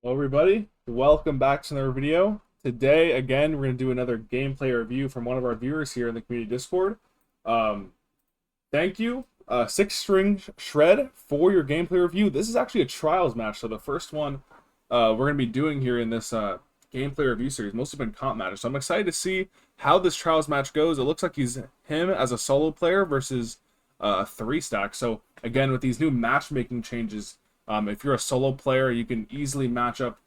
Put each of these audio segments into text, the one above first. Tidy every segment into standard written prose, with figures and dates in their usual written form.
Hello everybody, welcome back to another video. Today, again, we're going to do another gameplay review from one of our viewers here in the community Discord. Um, Thank you, Six String Shred, for your gameplay review. This is actually a trials match, so the first one we're going to be doing here in this gameplay review series. Most have been comp matches, so I'm excited to see how this trials match goes. It looks like he's him as a solo player versus a 3-stack. So again, with these new matchmaking changes, if you're a solo player, you can easily match up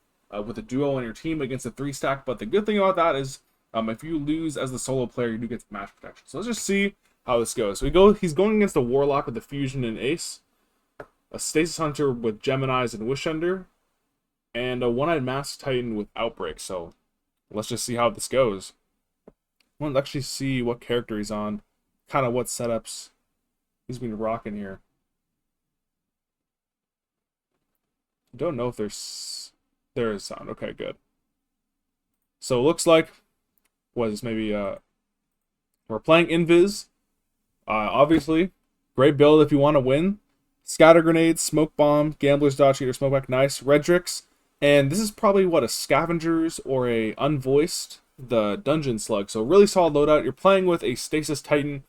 with a duo on your team against a 3-stack. But the good thing about that is, if you lose as the solo player, you do get the match protection. So let's just see how this goes. So he's going against a Warlock with the Fusion and Ace, a Stasis Hunter with Geminis and Wishender, and a One-Eyed Masked Titan with Outbreak. So let's just see how this goes. I want to actually see what character he's on, kind of what setups he's been rocking here. I don't know if there is sound. Okay, good. So it looks like we're playing Invis. Obviously, great build if you want to win. Scatter Grenade, Smoke Bomb, Gambler's Dodge Eater, Smoke Back, nice. Redrix, and this is probably a Scavengers or a Unvoiced, the Dungeon Slug. So really solid loadout. You're playing with a Stasis Titan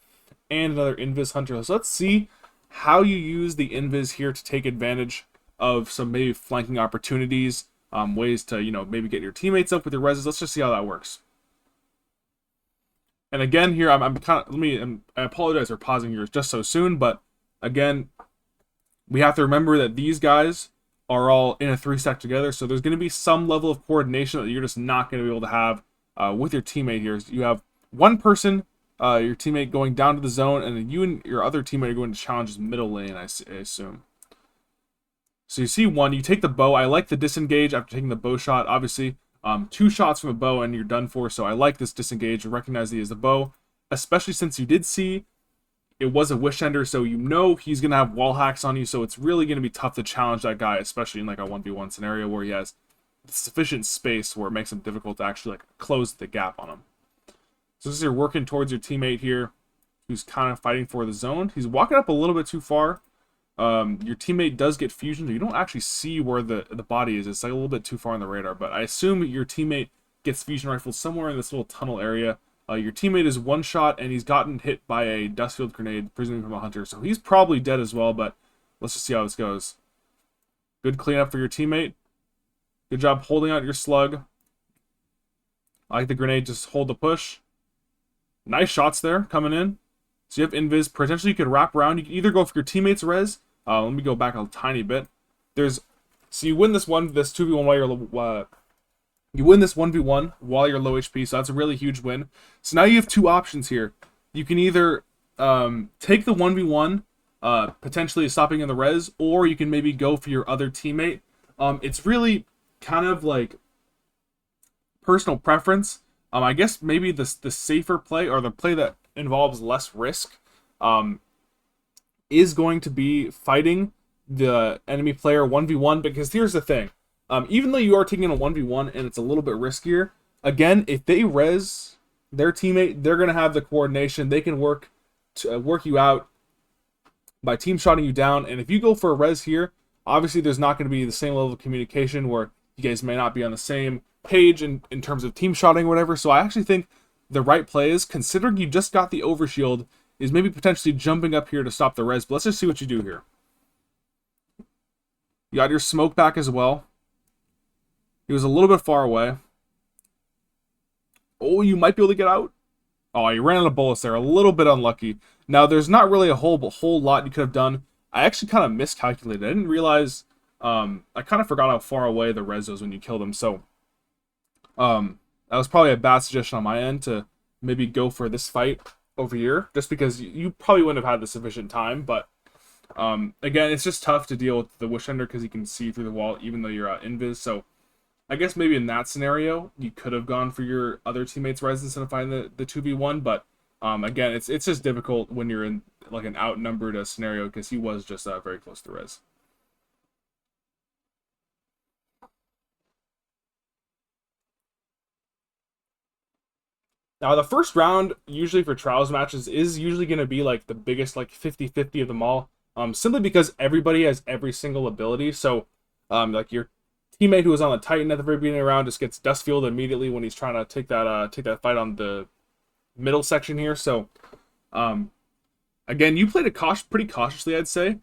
and another Invis Hunter. So let's see how you use the Invis here to take advantage of some maybe flanking opportunities, ways to maybe get your teammates up with your reses. Let's just see how that works. And again, here I'm kind of I apologize for pausing here just so soon, but again, we have to remember that these guys are all in a 3-stack together, so there's going to be some level of coordination that you're just not going to be able to have with your teammate here. You have one person, your teammate, going down to the zone, and then you and your other teammate are going to challenge his middle lane, I assume. So you see one, you take the bow. I like the disengage after taking the bow shot. Obviously, 2 shots from a bow and you're done for. So I like this disengage. Recognize he is a bow, especially since you did see it was a Wishender. So you know he's going to have wall hacks on you. So it's really going to be tough to challenge that guy, especially in like a 1v1 scenario where he has sufficient space where it makes him difficult to actually close the gap on him. So as you're working towards your teammate here, who's kind of fighting for the zone. He's walking up a little bit too far. Your teammate does get fusion, so you don't actually see where the body is. It's like a little bit too far on the radar, but I assume your teammate gets fusion rifled somewhere in this little tunnel area. Your teammate is one shot, and he's gotten hit by a Dustfield grenade, presumably from a hunter, so he's probably dead as well, but let's just see how this goes. Good cleanup for your teammate. Good job holding out your slug. I like the grenade, just hold the push. Nice shots there, coming in. So you have Invis. Potentially you could wrap around. You can either go for your teammate's res. Let me go back a tiny bit. So you win this 2v1 while you're you win this 1v1 while you're low HP. So that's a really huge win. So now you have 2 options here. You can either take the 1v1, potentially stopping in the res, or you can maybe go for your other teammate. It's really kind of like personal preference. I guess maybe the safer play, or the play that involves less risk, is going to be fighting the enemy player 1v1, because here's the thing. Even though you are taking a 1v1 and it's a little bit riskier, again, if they res their teammate, they're going to have the coordination. They can work you out by team shotting you down. And if you go for a res here, obviously there's not going to be the same level of communication, where you guys may not be on the same page in terms of team shotting or whatever. So I actually think the right play is, considering you just got the overshield, is maybe potentially jumping up here to stop the res. But let's just see what you do here. You got your smoke back as well. He was a little bit far away. Oh, you might be able to get out. Oh, you ran out of bullets there. A little bit unlucky. Now, there's not really a whole lot you could have done. I actually kind of miscalculated. I didn't realize... I kind of forgot how far away the res was when you killed him. So, that was probably a bad suggestion on my end to maybe go for this fight over here, just because you probably wouldn't have had the sufficient time. But again, it's just tough to deal with the Wishender because he can see through the wall even though you're invis. So I guess maybe in that scenario you could have gone for your other teammate's res instead of finding the 2v1. But again, it's just difficult when you're in like an outnumbered scenario, because he was just very close to res. Now, the first round, usually for trials matches, is usually going to be like the biggest, like 50-50 of them all. Simply because everybody has every single ability. So, like your teammate who was on the Titan at the very beginning of the round just gets dust fueled immediately when he's trying to take that fight on the middle section here. So um, again, you played it pretty cautiously, I'd say,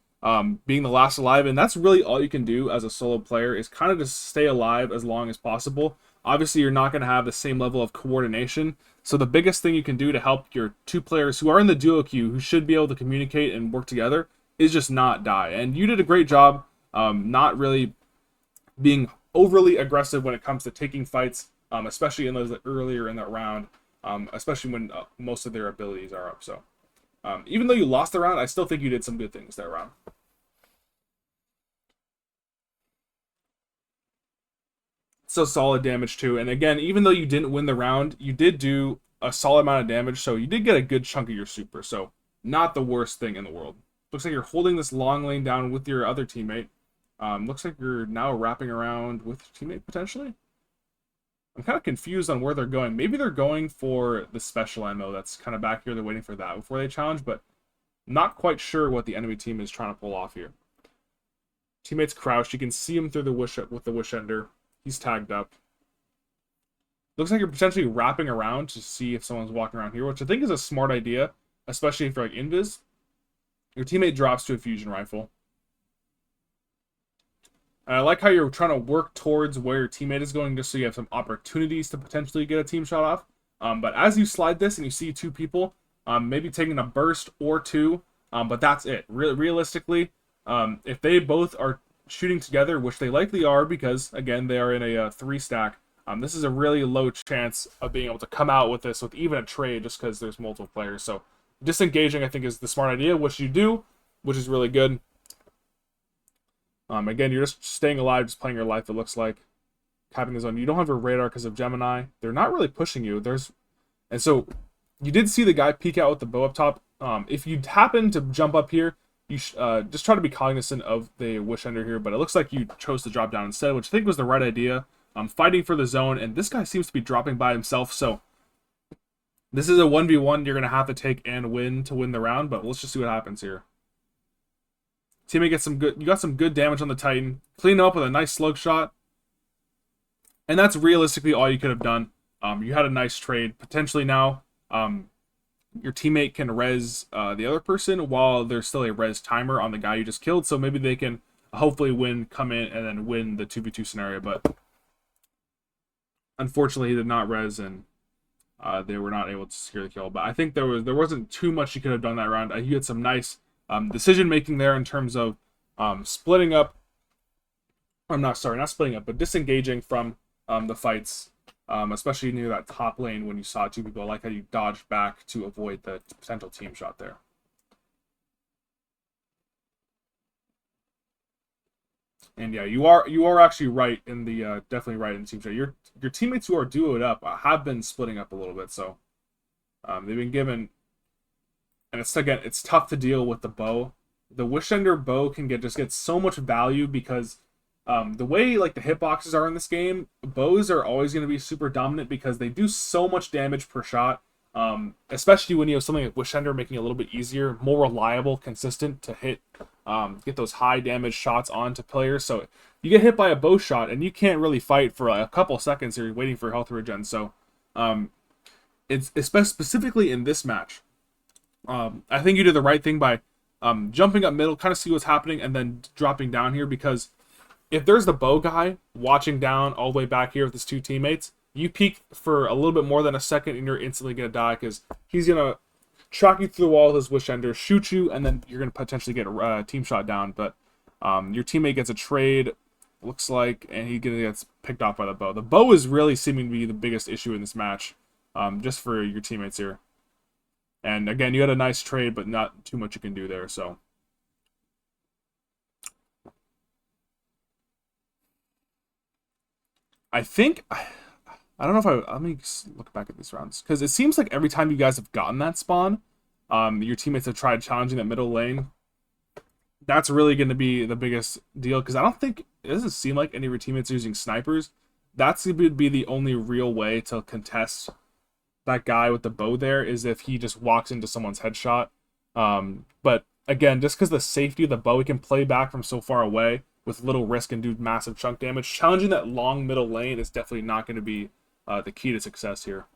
being the last alive, and that's really all you can do as a solo player is kind of just stay alive as long as possible. Obviously, you're not going to have the same level of coordination, so the biggest thing you can do to help your two players who are in the duo queue, who should be able to communicate and work together, is just not die. And you did a great job, not really being overly aggressive when it comes to taking fights, especially in those earlier in that round, especially when most of their abilities are up. So. Even though you lost the round, I still think you did some good things that round. So solid damage too. And again, even though you didn't win the round, you did do a solid amount of damage. So you did get a good chunk of your super. So not the worst thing in the world. Looks like you're holding this long lane down with your other teammate. Looks like you're now wrapping around with your teammate potentially. I'm kind of confused on where they're going. Maybe they're going for the special ammo that's kind of back here. They're waiting for that before they challenge, but not quite sure what the enemy team is trying to pull off here. Teammates crouched. You can see him through the wish with the wish ender. He's tagged up. Looks like you're potentially wrapping around to see if someone's walking around here, which I think is a smart idea, especially for like invis. Your teammate drops to a fusion rifle. And I like how you're trying to work towards where your teammate is going just so you have some opportunities to potentially get a team shot off. But as you slide this and you see two people, maybe taking a burst or two, but that's it. Realistically, if they both are shooting together, which they likely are because, again, they are in a 3-stack, this is a really low chance of being able to come out with this with even a trade just because there's multiple players. So disengaging, I think, is the smart idea, which you do, which is really good. Again, you're just staying alive, just playing your life, it looks like. Capping the zone. You don't have a radar because of Gemini. They're not really pushing you. And so you did see the guy peek out with the bow up top. If you happen to jump up here, you just try to be cognizant of the wish ender here, but it looks like you chose to drop down instead, which I think was the right idea. Fighting for the zone, and this guy seems to be dropping by himself, so this is a 1v1 you're going to have to take and win to win the round, but let's just see what happens here. Teammate gets some good. You got some good damage on the Titan. Clean up with a nice slug shot, and that's realistically all you could have done. You had a nice trade. Potentially now, your teammate can res the other person while there's still a res timer on the guy you just killed. So maybe they can hopefully come in and then win the 2v2 scenario. But unfortunately, he did not res, and they were not able to secure the kill. But I think there wasn't too much you could have done that round. You had some nice decision making there in terms of splitting up. I'm not splitting up, but disengaging from the fights, especially near that top lane when you saw two people. I like how you dodged back to avoid the potential team shot there. And yeah, you are actually right in the definitely right in the team shot. Your teammates who are duoed up have been splitting up a little bit, so they've been given. And it's tough to deal with the bow. The Wishender bow can get so much value because the way like the hitboxes are in this game, bows are always going to be super dominant because they do so much damage per shot. Especially when you have something like Wishender making it a little bit easier, more reliable, consistent to hit, get those high damage shots onto players. So you get hit by a bow shot and you can't really fight for a couple seconds here waiting for health regen. So it's specifically in this match. I think you did the right thing by jumping up middle, kind of see what's happening, and then dropping down here, because if there's the bow guy watching down all the way back here with his two teammates, you peek for a little bit more than a second and you're instantly going to die because he's going to track you through the wall with his wish ender, shoot you, and then you're going to potentially get a team shot down. But your teammate gets a trade, looks like, and he gets picked off by the bow. The bow is really seeming to be the biggest issue in this match, just for your teammates here. And again, you had a nice trade, but not too much you can do there. So I think, I don't know if let me look back at these rounds, because it seems like every time you guys have gotten that spawn, your teammates have tried challenging that middle lane. That's really going to be the biggest deal, because I don't think, it doesn't seem like any of your teammates are using snipers. That's going to be the only real way to contest that guy with the bow there, is if he just walks into someone's headshot. But again, just because the safety of the bow, he can play back from so far away. with little risk and do massive chunk damage. Challenging that long middle lane is definitely not going to be the key to success here.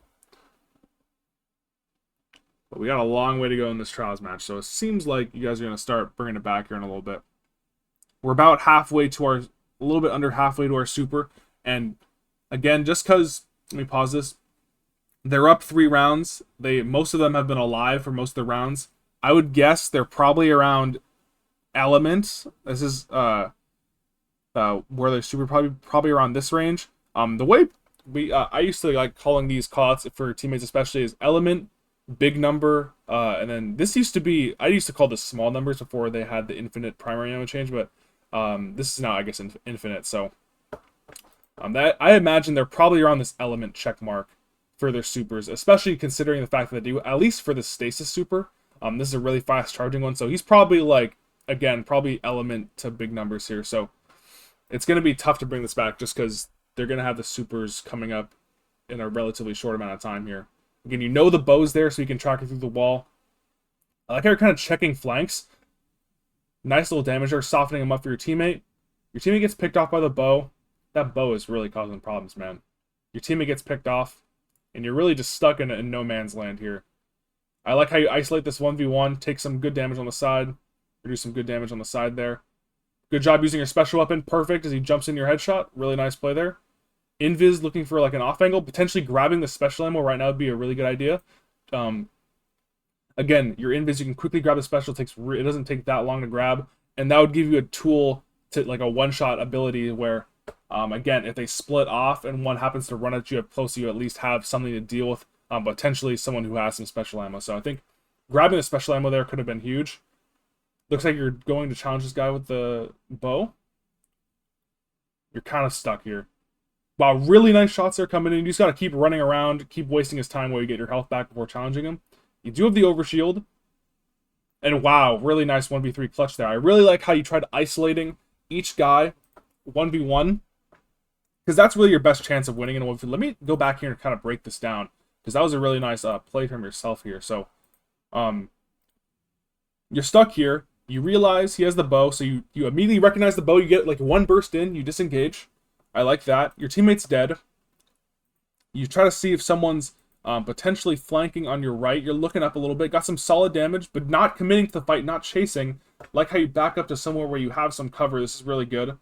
But we got a long way to go in this Trials match, so it seems like you guys are going to start bringing it back here in a little bit. We're about halfway to a little bit under halfway to our super, and again, just because, let me pause this, they're up 3 rounds. Most of them have been alive for most of the rounds. I would guess they're probably around Element. This is where they're super, probably around this range. The way I used to like calling these callouts for teammates especially is Element, big number, and then this used to be, I used to call this small numbers before they had the infinite primary ammo change, but this is now, I guess, infinite. So that I imagine they're probably around this Element check mark for their supers, especially considering the fact that they do, at least for the stasis super, this is a really fast charging one, so he's probably like, again, probably Element to big numbers here. So it's going to be tough to bring this back just because they're going to have the supers coming up in a relatively short amount of time here. Again, you know the bow's there, so you can track it through the wall. I like how you're kind of checking flanks. Nice little damage there, softening him up for your teammate. Your teammate gets picked off by the bow. That bow is really causing problems, man. Your teammate gets picked off, and you're really just stuck in no man's land here. I like how you isolate this 1v1, take some good damage on the side, or do some good damage on the side there. Good job using your special weapon. Perfect as he jumps in your headshot. Really nice play there. Invis looking for like an off angle. Potentially grabbing the special ammo right now would be a really good idea. Again, your Invis, you can quickly grab the special. It doesn't take that long to grab. And that would give you a tool to like a one-shot ability where, again, if they split off and one happens to run at you up close, you at least have something to deal with. Potentially someone who has some special ammo. So I think grabbing the special ammo there could have been huge. Looks like you're going to challenge this guy with the bow. You're kind of stuck here. Wow, really nice shots there coming in. You just got to keep running around, keep wasting his time while you get your health back before challenging him. You do have the overshield. And wow, really nice 1v3 clutch there. I really like how you tried isolating each guy 1v1. Because that's really your best chance of winning in a 1v3. Let me go back here and kind of break this down. Because that was a really nice play from yourself here. So, you're stuck here. You realize he has the bow, so you immediately recognize the bow. You get like one burst in, you disengage. I like that. Your teammate's dead. You try to see if someone's potentially flanking on your right. You're looking up a little bit. Got some solid damage, but not committing to the fight, not chasing. Like how you back up to somewhere where you have some cover. This is really good.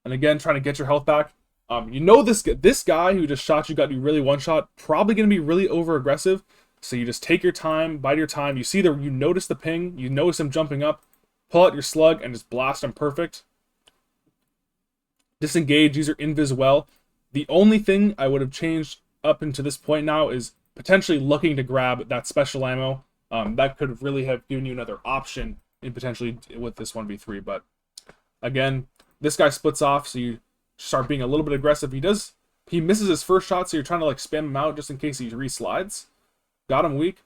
And again, trying to get your health back. You know this guy who just shot you, got you really one shot, probably going to be really over aggressive. So you just take your time, bide your time. You notice the ping, you notice him jumping up, pull out your slug and just blast him perfect. Disengage, use your invis well. The only thing I would have changed up into this point now is potentially looking to grab that special ammo. That could really have given you another option in potentially with this 1v3. But again, this guy splits off, so you start being a little bit aggressive. He misses his first shot, so you're trying to like spam him out just in case he re-slides. Got him weak.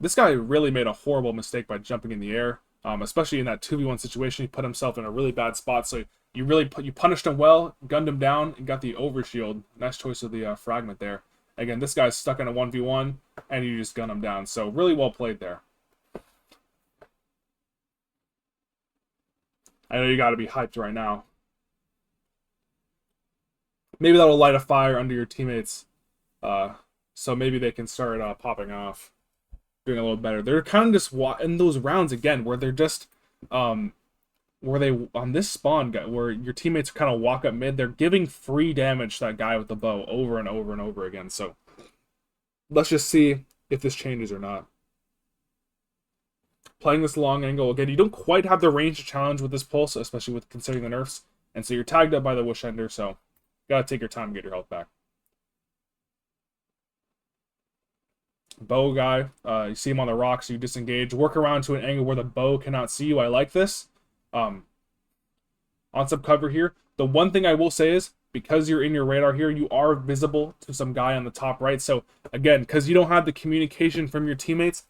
This guy really made a horrible mistake by jumping in the air, especially in that 2v1 situation. He put himself in a really bad spot, so you punished him well, gunned him down, and got the overshield. Nice choice of the fragment there. Again, this guy's stuck in a 1v1, and you just gun him down. So really well played there. I know you got to be hyped right now. Maybe that'll light a fire under your teammates. So maybe they can start popping off, doing a little better. They're kind of just in those rounds again where they're just where they on this spawn guy where your teammates kind of walk up mid. They're giving free damage to that guy with the bow over and over and over again. So let's just see if this changes or not. Playing this long angle again, you don't quite have the range to challenge with this pulse, especially with considering the nerfs, and so you're tagged up by the Wish Ender. So you gotta take your time to get your health back. Bow guy, you see him on the rocks, you disengage, work around to an angle where the bow cannot see you. I like this. On some cover here, the one thing I will say is because you're in your radar here, you are visible to some guy on the top right. So again, because you don't have the communication from your teammates,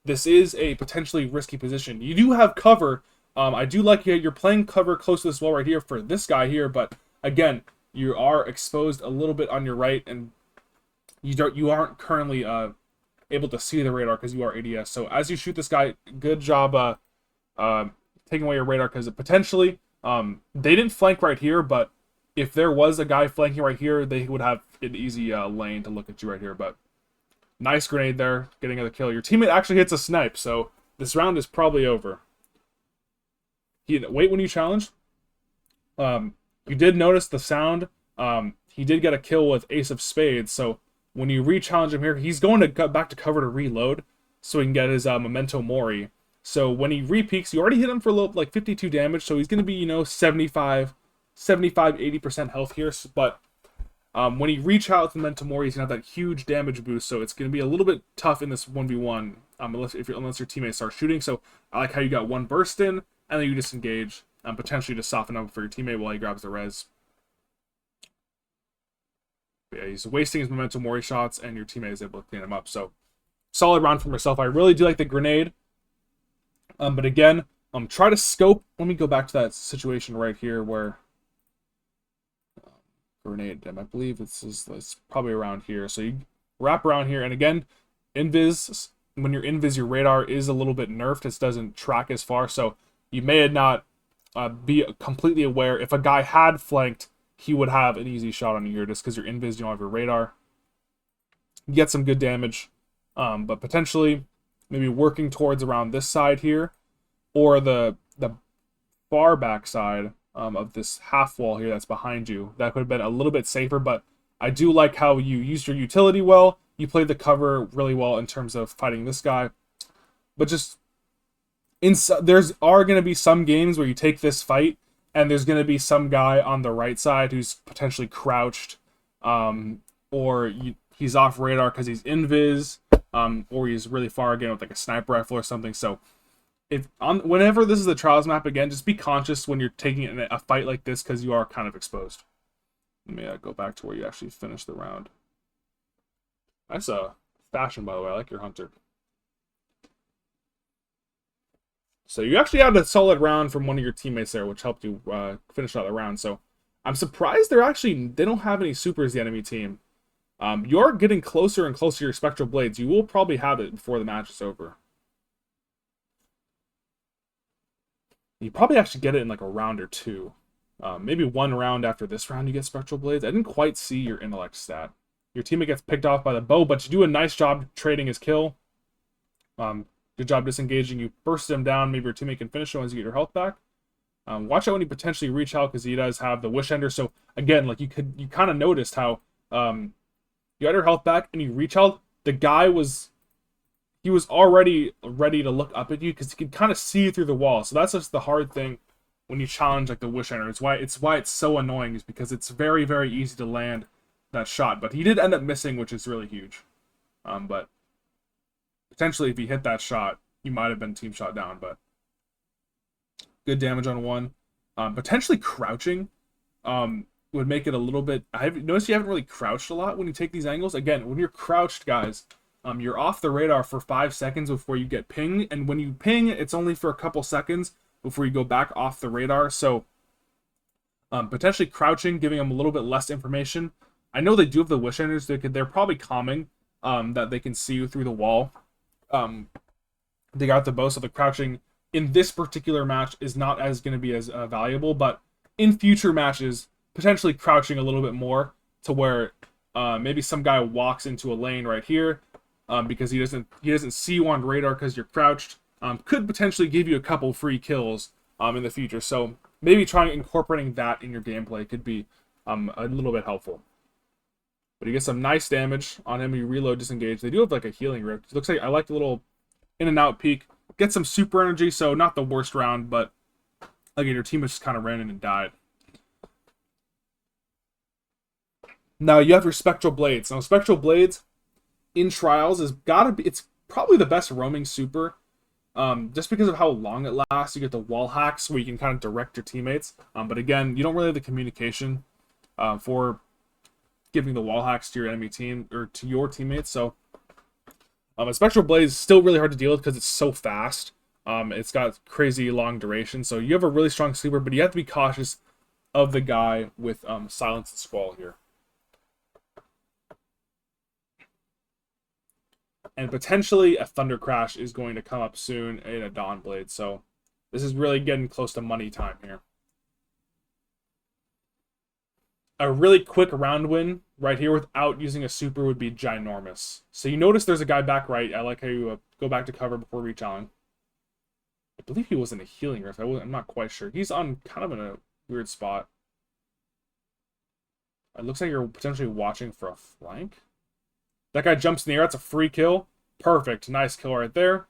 this is a potentially risky position. You do have cover. I do like you're playing cover close to this wall right here for this guy here, but again, you are exposed a little bit on your right, and you aren't currently able to see the radar because you are ADS. So as you shoot this guy, good job taking away your radar because potentially they didn't flank right here, but if there was a guy flanking right here, they would have an easy lane to look at you right here. But nice grenade there, getting the kill. Your teammate actually hits a snipe, so this round is probably over. Wait when you challenge. You did notice the sound. He did get a kill with Ace of Spades, so when you re-challenge him here, he's going to cut back to cover to reload so he can get his Memento Mori. So when he re-peaks, you already hit him for like 52 damage, so he's going to be, 75-80% health here. But when he re-challenges the Memento Mori, he's going to have that huge damage boost, so it's going to be a little bit tough in this 1v1 unless your teammates start shooting. So I like how you got one burst in, and then you disengage, potentially to soften up for your teammate while he grabs the res. But yeah, he's wasting his Memento Mori shots, and your teammate is able to clean him up. So solid round for myself. I really do like the grenade. But again, try to scope. Let me go back to that situation right here where grenade. I believe it's probably around here. So you wrap around here, and again, invis. When you're invis, your radar is a little bit nerfed. It doesn't track as far, so you may not be completely aware. If a guy had flanked, he would have an easy shot on you here just because you're invis, you don't have your radar. You get some good damage, but potentially maybe working towards around this side here, or the far back side of this half wall here that's behind you. That could have been a little bit safer, but I do like how you used your utility well. You played the cover really well in terms of fighting this guy. But just there's going to be some games where you take this fight and there's going to be some guy on the right side who's potentially crouched, or he's off radar because he's invis, or he's really far again with like a sniper rifle or something. So whenever this is the trials map again, just be conscious when you're taking a fight like this because you are kind of exposed. Let me go back to where you actually finished the round. That's a fashion, by the way. I like your hunter. So you actually had a solid round from one of your teammates there, which helped you finish out the round. So I'm surprised they don't have any supers, the enemy team. You're getting closer and closer to your Spectral Blades. You will probably have it before the match is over. You probably actually get it in like a round or two. Maybe one round after this round you get Spectral Blades. I didn't quite see your intellect stat. Your teammate gets picked off by the bow, but you do a nice job trading his kill. Good job disengaging. You burst him down. Maybe your teammate can finish him once you get your health back. Watch out when you potentially reach out because he does have the Wish Ender. So again, like you kind of noticed how you had your health back and you reach out. The guy was already ready to look up at you because he could kind of see through the wall. So that's just the hard thing when you challenge like the Wish Ender. It's why it's so annoying, is because it's very, very easy to land that shot. But he did end up missing, which is really huge. But potentially if he hit that shot, you might have been team shot down. But good damage on one. Potentially crouching would make it a little bit... I've noticed you haven't really crouched a lot when you take these angles. Again, when you're crouched, guys, you're off the radar for 5 seconds before you get pinged. And when you ping, it's only for a couple seconds before you go back off the radar. So potentially crouching, giving them a little bit less information. I know they do have the Wish Enders. They're probably calming that they can see you through the wall. They got the bow, so the crouching in this particular match is not as going to be as valuable, but in future matches, potentially crouching a little bit more to where maybe some guy walks into a lane right here because he doesn't see you on radar because you're crouched. Could potentially give you a couple free kills in the future. So maybe incorporating that in your gameplay could be a little bit helpful. But you get some nice damage on him. You reload, disengage. They do have like a healing rift. It looks like I like the little in and out peek. Get some super energy, so not the worst round, but again, your team just kind of ran in and died. Now you have your Spectral Blades. Now Spectral Blades in Trials it's probably the best roaming super. Just because of how long it lasts. You get the wall hacks where you can kind of direct your teammates. But again, you don't really have the communication for giving the wall hacks to your enemy team or to your teammates. So a Spectral Blade is still really hard to deal with because it's so fast. It's got crazy long duration. So you have a really strong sleeper, but you have to be cautious of the guy with Silence and Squall here. And potentially a Thunder Crash is going to come up soon in a Dawn Blade. So This is really getting close to money time here. A really quick round win right here without using a super would be ginormous. So you notice there's a guy back right. I like how you go back to cover before rechalling. I believe he was in a healing rift. I'm not quite sure. He's on kind of in a weird spot. It looks like you're potentially watching for a flank. That guy jumps in the air. That's a free kill. Perfect. Nice kill right there.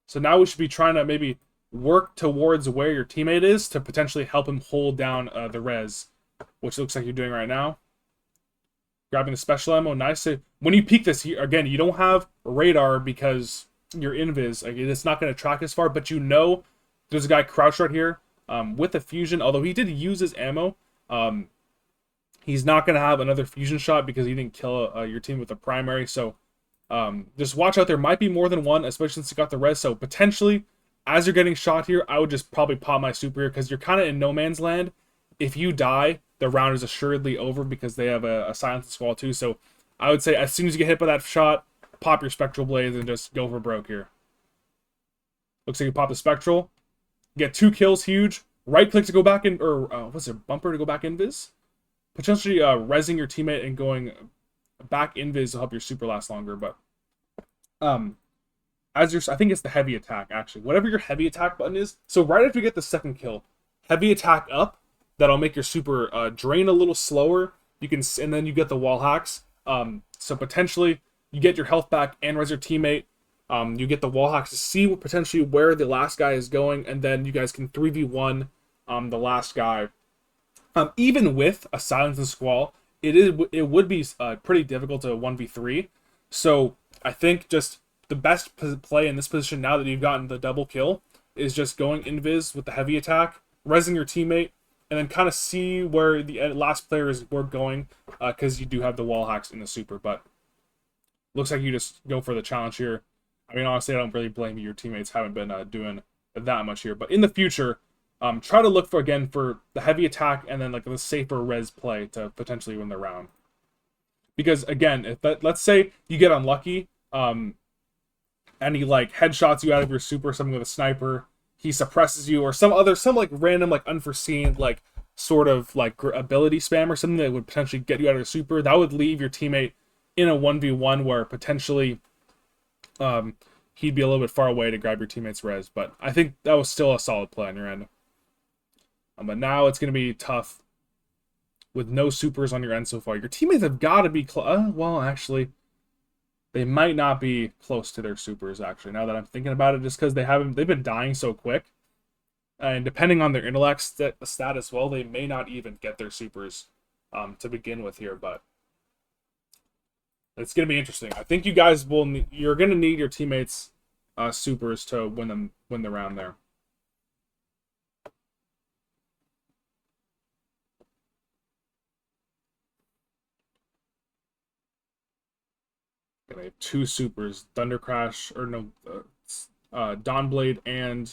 So now we should be trying to maybe work towards where your teammate is to potentially help him hold down the res, which looks like you're doing right now. Grabbing the special ammo. Nice. So when you peek this, again, you don't have radar because you're invis. Like, it's not going to track as far, but you know there's a guy crouched right here with a fusion. Although he did use his ammo, he's not going to have another fusion shot because he didn't kill your team with a primary. So just watch out. There might be more than one, especially since you got the res. So potentially, as you're getting shot here, I would just probably pop my super here because you're kind of in no man's land. If you die, the round is assuredly over because they have a silence squall too. So I would say as soon as you get hit by that shot, pop your spectral blades and just go for broke here. Looks like you pop the spectral. Get 2 kills, huge. Right click to go back in, or what's it, bumper to go back invis? Potentially rezzing your teammate and going back invis will help your super last longer, but as your, I think it's the heavy attack actually. Whatever your heavy attack button is. So right after you get the second kill, heavy attack up. That'll make your super drain a little slower. You can, and then you get the wall hacks. So potentially you get your health back and res your teammate. You get the wall hacks to see potentially where the last guy is going, and then you guys can 3v1 the last guy. Even with a silence and squall, it would be pretty difficult to 1v3. So I think just the best play in this position now that you've gotten the double kill is just going invis with the heavy attack, resing your teammate, and then kind of see where the last players were going because you do have the wall hacks in the super. But looks like you just go for the challenge here. I mean, honestly, I don't really blame you. Your teammates haven't been doing that much here. But in the future, try to look for, again, for the heavy attack and then like the safer res play to potentially win the round. Because, again, if let's say you get unlucky and he like headshots you out of your super, something with a sniper, he suppresses you, or some like random, like unforeseen, like sort of like ability spam or something that would potentially get you out of your super, that would leave your teammate in a 1v1 where potentially he'd be a little bit far away to grab your teammate's res. But I think that was still a solid play on your end. But now it's going to be tough with no supers on your end so far. Your teammates have got to be well, actually, they might not be close to their supers, actually, now that I'm thinking about it, just because they've been dying so quick. And depending on their intellect stat as well, they may not even get their supers to begin with here, but it's going to be interesting. I think you guys you're going to need your teammates' supers to win the round there. They have 2 supers, Thunder Crash, or no, Dawnblade and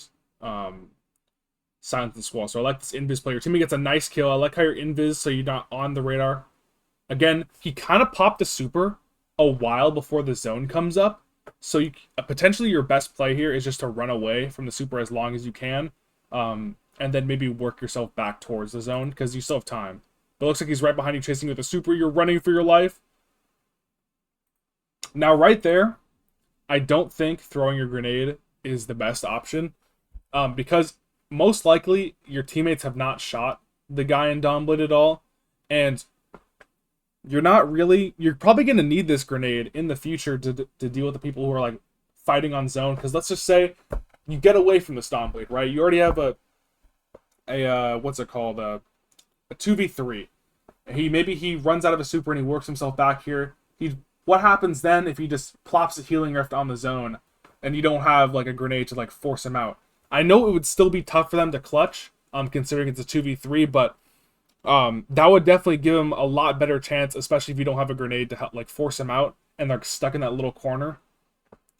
Silence and Squall. So I like this invis play. Your teammate gets a nice kill. I like how you're invis, so you're not on the radar. Again, he kind of popped the super a while before the zone comes up. So potentially your best play here is just to run away from the super as long as you can. And then maybe work yourself back towards the zone because you still have time. But it looks like he's right behind you chasing you with a super. You're running for your life. Now, right there, I don't think throwing your grenade is the best option because most likely your teammates have not shot the guy in Dawnblade at all, and you're probably going to need this grenade in the future to deal with the people who are like fighting on zone. Because let's just say you get away from the Dawnblade, right? You already have a what's it called, a 2v3. Maybe he runs out of a super and he works himself back here. What happens then if he just plops a healing rift on the zone and you don't have like a grenade to like force him out? I know it would still be tough for them to clutch, considering it's a 2v3, but that would definitely give him a lot better chance, especially if you don't have a grenade to help like force him out and they're stuck in that little corner.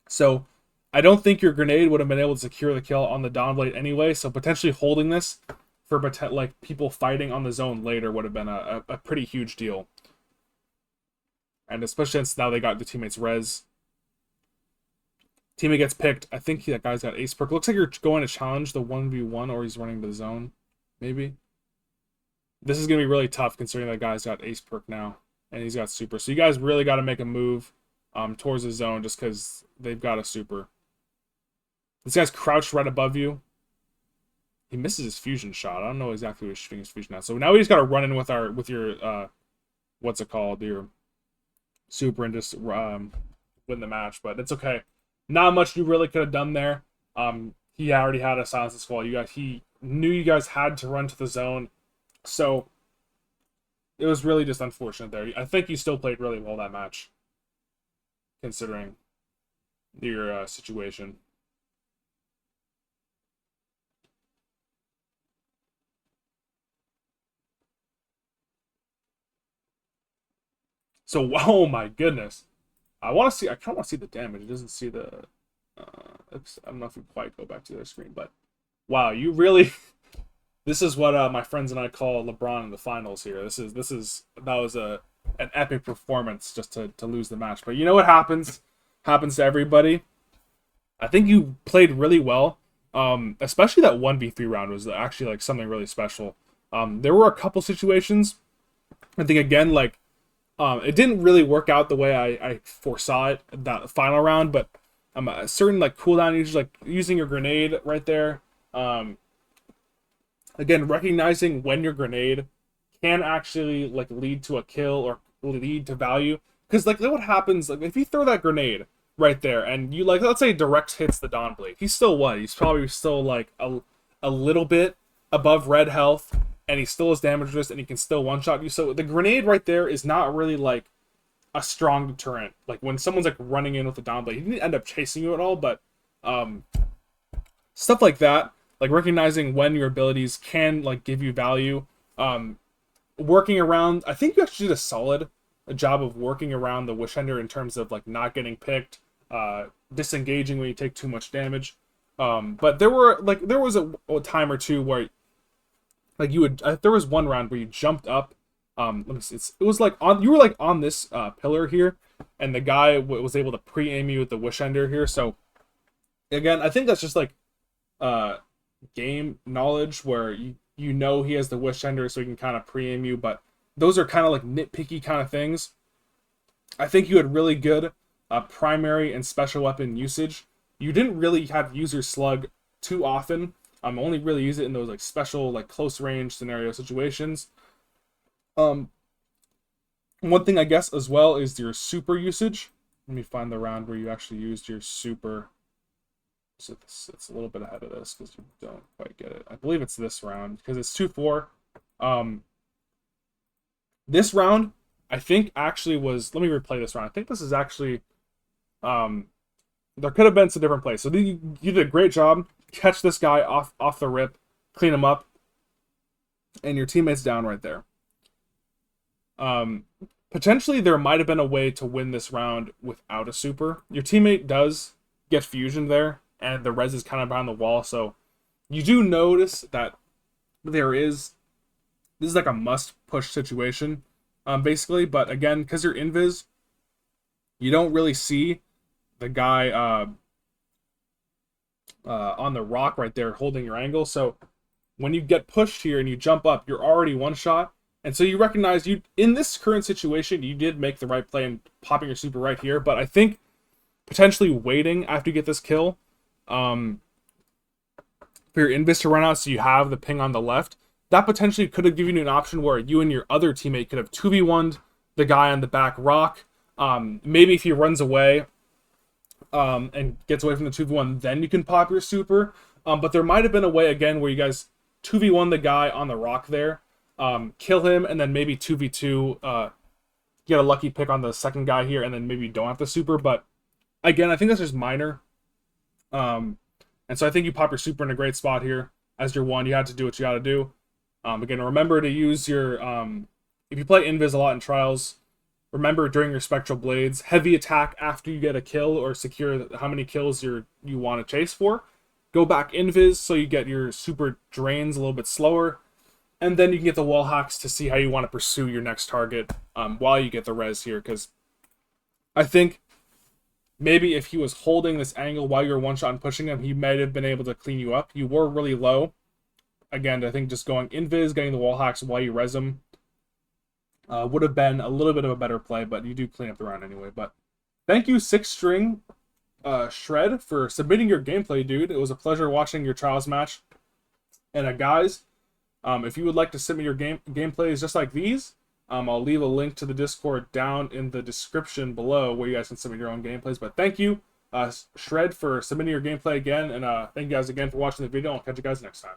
So I don't think your grenade would have been able to secure the kill on the Dawnblade anyway. So potentially holding this for like people fighting on the zone later would have been a pretty huge deal. And especially since now they got the teammates res. Teammate gets picked. I think that guy's got ace perk. Looks like you're going to challenge the 1v1 or he's running the zone. Maybe. This is going to be really tough considering that guy's got ace perk now. And he's got super. So you guys really got to make a move towards the zone just because they've got a super. This guy's crouched right above you. He misses his fusion shot. I don't know exactly what he's shooting his fusion at. So now we just got to run in with your what's it called? Your super and just win the match. But it's okay. Not much you really could have done there. He already had a silence squall. He knew you guys had to run to the zone. So it was really just unfortunate there. I think you still played really well that match, considering your situation. So, oh my goodness. I kind of want to see the damage. It doesn't see the, oops, I don't know if we quite go back to the other screen, but wow, you really, this is what my friends and I call LeBron in the finals here. That was an epic performance just to lose the match. But you know what happens? Happens to everybody. I think you played really well. Especially that 1v3 round was actually like something really special. There were a couple situations, I think again, like, it didn't really work out the way I foresaw it that final round, but a certain like cooldown usage, like using your grenade right there. Again, recognizing when your grenade can actually like lead to a kill or lead to value, because like what happens like if you throw that grenade right there and you like let's say direct hits the Dawnblade, he's still what? He's probably still like a little bit above red health. And he still has damage resist, and he can still one-shot you. So the grenade right there is not really like a strong deterrent. Like when someone's like running in with the Dawnblade, he didn't end up chasing you at all, but stuff like that, like recognizing when your abilities can like give you value, working around. I think you actually did a solid job of working around the Wishender in terms of like not getting picked, disengaging when you take too much damage. But there was a time or two where. Like you would, there was one round where you jumped up. Let me see. It was like you were like on this pillar here, and the guy was able to pre-aim you with the Wishender here. So again, I think that's just like game knowledge where you know he has the Wishender, so he can kind of pre-aim you. But those are kind of like nitpicky kind of things. I think you had really good primary and special weapon usage. You didn't really have user slug too often. Only really use it in those like special like close range scenario situations. One thing I guess as well is your super usage. Let me find the round where you actually used your super. So it's a little bit ahead of this because you don't quite get it. I believe it's this round because it's 2-4. This round I think actually was. Let me replay this round. I think this is actually. There could have been some different plays. So you did a great job. Catch this guy off the rip, clean him up, and your teammate's down right there. Potentially there might have been a way to win this round without a super. Your teammate does get fusion there, and the res is kind of behind the wall, so you do notice that this is like a must push situation, basically. But again, because you're invis, you don't really see the guy on the rock right there holding your angle. So when you get pushed here and you jump up, you're already one shot. And so you recognize you in this current situation, you did make the right play and popping your super right here. But I think potentially waiting after you get this kill for your invis to run out so you have the ping on the left, that potentially could have given you an option where you and your other teammate could have 2v1'd the guy on the back rock. Maybe if he runs away, and gets away from the 2v1, then you can pop your super. But there might have been a way, again, where you guys 2v1 the guy on the rock there, kill him, and then maybe 2v2, get a lucky pick on the second guy here, and then maybe you don't have the super. But again, I think that's just minor. And so I think you pop your super in a great spot here. As your one, you had to do what you got to do. Again, remember to use your, if you play Invis a lot in Trials, remember during your Spectral Blades, heavy attack after you get a kill or secure how many kills you want to chase for. Go back invis so you get your super drains a little bit slower. And then you can get the wall hacks to see how you want to pursue your next target while you get the res here. Because I think maybe if he was holding this angle while you're one shot and pushing him, he might have been able to clean you up. You were really low. Again, I think just going invis, getting the wall hacks while you res him would have been a little bit of a better play, but you do clean up the round anyway. But thank you, 6-string Shred, for submitting your gameplay, dude. It was a pleasure watching your trials match. And guys, if you would like to submit your gameplays just like these, I'll leave a link to the Discord down in the description below where you guys can submit your own gameplays. But thank you, Shred, for submitting your gameplay again. And thank you guys again for watching the video. I'll catch you guys next time.